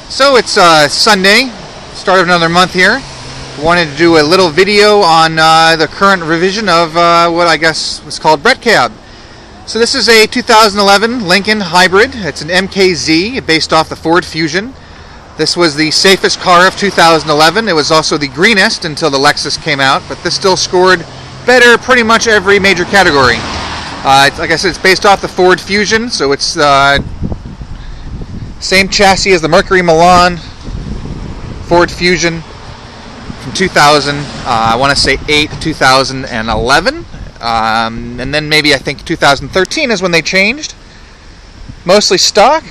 So it's Sunday, start of another month here. Wanted to do a little video on the current revision of what I guess was called Brett Cab. So this is a 2011 Lincoln Hybrid. It's an MKZ based off the Ford Fusion. This was the safest car of 2011. It was also the greenest until the Lexus came out, but this still scored better pretty much every major category. Like I said, it's based off the Ford Fusion, so it's same chassis as the Mercury Milan Ford Fusion from 2000, I want to say 8 to 2011, and then maybe I think 2013 is when they changed. Mostly stock.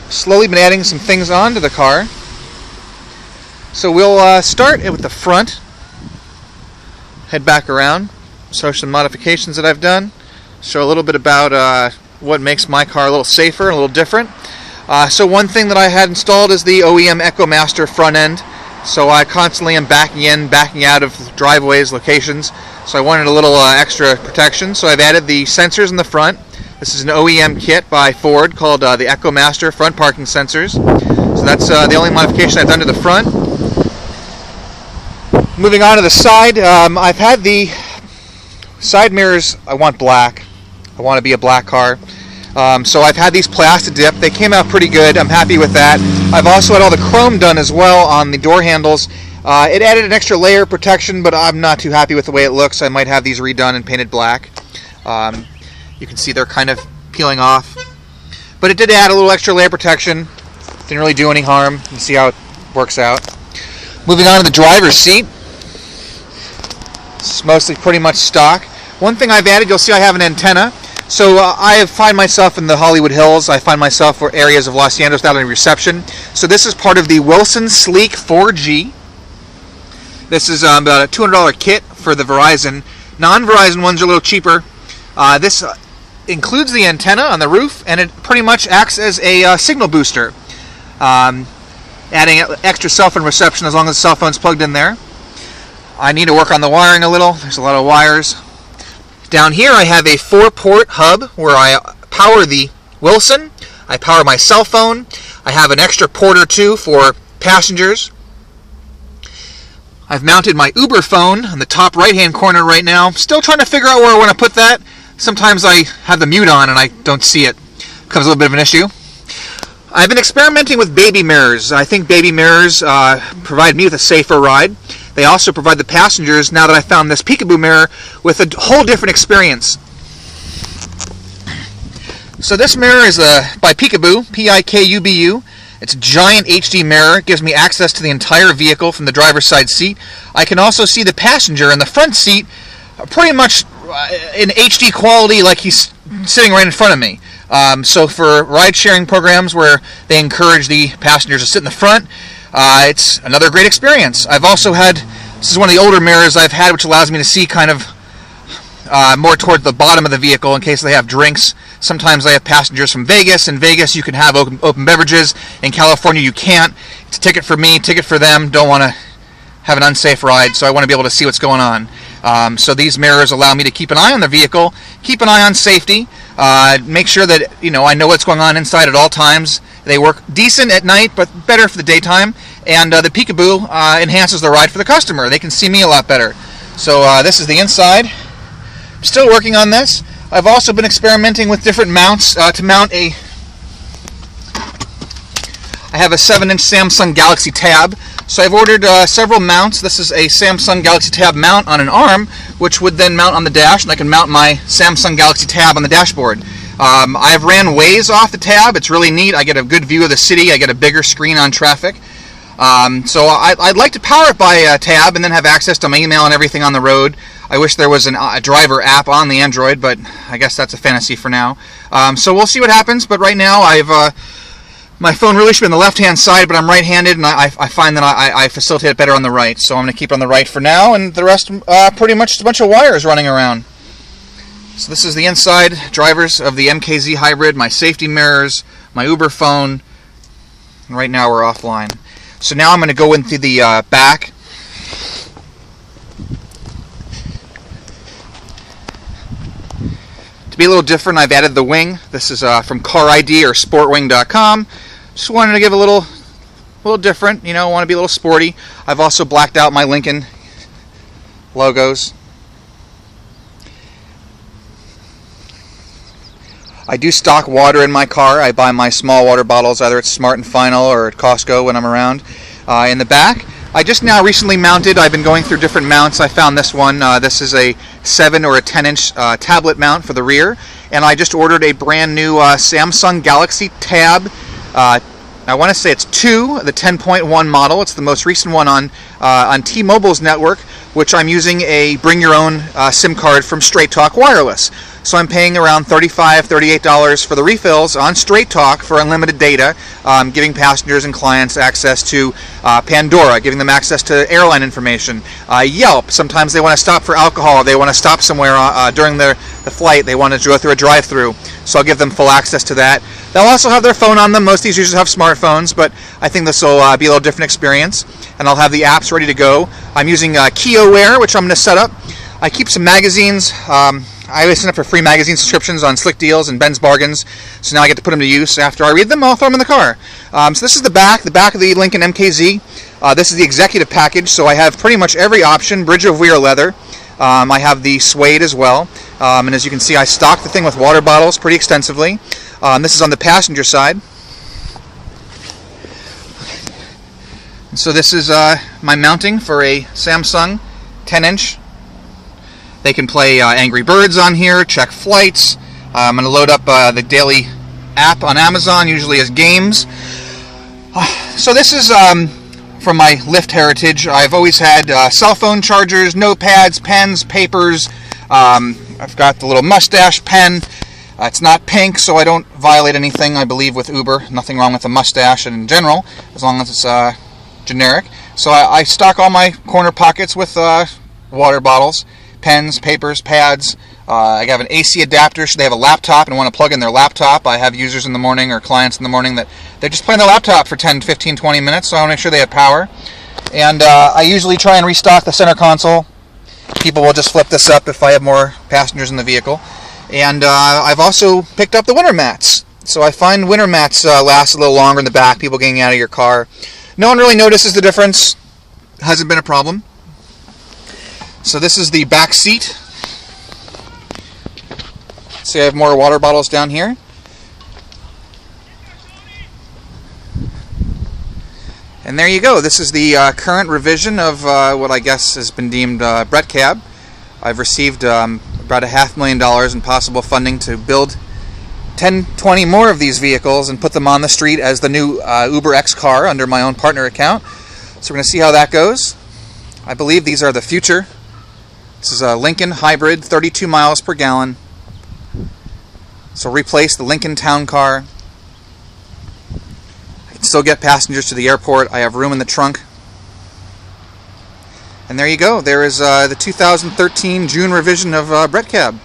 Slowly been adding some things onto the car. So we'll start with the front, head back around, show some modifications that I've done, show a little bit about what makes my car a little safer and a little different. So one thing that I had installed is the OEM EcoMaster front end. So I constantly am backing in, backing out of driveways, locations. So I wanted a little extra protection. So I've added the sensors in the front. This is an OEM kit by Ford called the EcoMaster front parking sensors. So that's the only modification I've done to the front. Moving on to the side, I've had the side mirrors, I want black. I want to be a black car. So I've had these plastic dip. They came out pretty good. I'm happy with that. I've also had all the chrome done as well on the door handles. It added an extra layer of protection, but I'm not too happy with the way it looks. I might have these redone and painted black. You can see they're kind of peeling off. But it did add a little extra layer of protection. Didn't really do any harm. You can see how it works out. Moving on to the driver's seat. It's mostly pretty much stock. One thing I've added, you'll see I have an antenna. So I find myself in the Hollywood Hills. I find myself in areas of Los Angeles without any reception. So this is part of the Wilson Sleek 4G. This is about a $200 kit for the Verizon. Non-Verizon ones are a little cheaper. This includes the antenna on the roof, and it pretty much acts as a signal booster, adding extra cell phone reception as long as the cell phone's plugged in there. I need to work on the wiring a little. There's a lot of wires. Down here I have a 4-port hub where I power the Wilson, I power my cell phone, I have an extra port or two for passengers. I've mounted my Uber phone on the top right hand corner right now. Still trying to figure out where I want to put that. Sometimes I have the mute on and I don't see it. Becomes a little bit of an issue. I've been experimenting with baby mirrors. I think baby mirrors provide me with a safer ride. They also provide the passengers, now that I found this peekaboo mirror, with a whole different experience. So this mirror is by Peekaboo, P-I-K-U-B-U. It's a giant HD mirror. It gives me access to the entire vehicle from the driver's side seat. I can also see the passenger in the front seat pretty much in HD quality, like he's sitting right in front of me. So for ride-sharing programs where they encourage the passengers to sit in the front, it's another great experience. I've also had, this is one of the older mirrors I've had, which allows me to see kind of more toward the bottom of the vehicle in case they have drinks. Sometimes I have passengers from Vegas. In Vegas you can have open beverages. In California you can't. It's a ticket for me, ticket for them. Don't want to have an unsafe ride, so I want to be able to see what's going on. So these mirrors allow me to keep an eye on the vehicle, keep an eye on safety, make sure that I know what's going on inside at all times. They work decent at night, but better for the daytime. And the Peekaboo enhances the ride for the customer. They can see me a lot better. So this is the inside. I'm still working on this. I've also been experimenting with different mounts to mount I have a 7-inch Samsung Galaxy Tab. So I've ordered several mounts. This is a Samsung Galaxy Tab mount on an arm, which would then mount on the dash, and I can mount my Samsung Galaxy Tab on the dashboard. I've ran Waze off the Tab. It's really neat. I get a good view of the city. I get a bigger screen on traffic. So I'd like to power it by a Tab and then have access to my email and everything on the road. I wish there was a driver app on the Android, but I guess that's a fantasy for now. So we'll see what happens, but right now my phone really should be on the left-hand side, but I'm right-handed, and I find that I facilitate it better on the right. So I'm going to keep it on the right for now, and the rest pretty much just a bunch of wires running around. So this is the inside drivers of the MKZ Hybrid, my safety mirrors, my Uber phone, and right now we're offline. So now I'm going to go into the back. To be a little different, I've added the wing. This is from Car ID or sportwing.com. Just wanted to give a little different, you know, want to be a little sporty. I've also blacked out my Lincoln logos. I do stock water in my car. I buy my small water bottles either at Smart and Final or at Costco when I'm around. In the back, I just now recently mounted, I've been going through different mounts. I found this one. This is a 7 or a 10-inch tablet mount for the rear. And I just ordered a brand new Samsung Galaxy Tab. I want to say it's 2, the 10.1 model. It's the most recent one on T-Mobile's network, which I'm using a bring your own SIM card from Straight Talk Wireless. So I'm paying around $35, $38 for the refills on Straight Talk for unlimited data, giving passengers and clients access to Pandora, giving them access to airline information, Yelp. Sometimes they want to stop for alcohol. They want to stop somewhere during the flight. They want to go through a drive-through. So I'll give them full access to that. They'll also have their phone on them. Most of these users have smartphones, but I think this will be a little different experience. And I'll have the apps ready to go. I'm using KioWare, which I'm going to set up. I keep some magazines. I always sign up for free magazine subscriptions on Slick Deals and Ben's Bargains, so now I get to put them to use. After I read them, I'll throw them in the car. So this is the back of the Lincoln MKZ. This is the executive package, so I have pretty much every option. Bridge of Weir leather. I have the suede as well, and as you can see, I stock the thing with water bottles pretty extensively. This is on the passenger side. So this is my mounting for a Samsung 10-inch. They can play Angry Birds on here, check flights. I'm going to load up the daily app on Amazon, usually as games. So this is from my Lyft heritage. I've always had cell phone chargers, notepads, pens, papers. I've got the little mustache pen. It's not pink, so I don't violate anything, I believe, with Uber. Nothing wrong with the mustache in general, as long as it's generic. So I stock all my corner pockets with water bottles, pens, papers, pads. I have an AC adapter, so they have a laptop and want to plug in their laptop. I have users in the morning or clients in the morning that they're just playing their laptop for 10, 15, 20 minutes, so I want to make sure they have power. And I usually try and restock the center console. People will just flip this up if I have more passengers in the vehicle. And I've also picked up the winter mats. So I find winter mats last a little longer in the back, people getting out of your car. No one really notices the difference. Hasn't been a problem. So this is the back seat. See, I have more water bottles down here. And there you go. This is the current revision of what I guess has been deemed Brett Cab. I've received about $500,000 in possible funding to build 10, 20 more of these vehicles and put them on the street as the new UberX car under my own partner account. So we're going to see how that goes. I believe these are the future. This is a Lincoln Hybrid, 32 miles per gallon. So replace the Lincoln Town Car. I can still get passengers to the airport. I have room in the trunk. And there you go. There is the 2013 June revision of Brett Cab.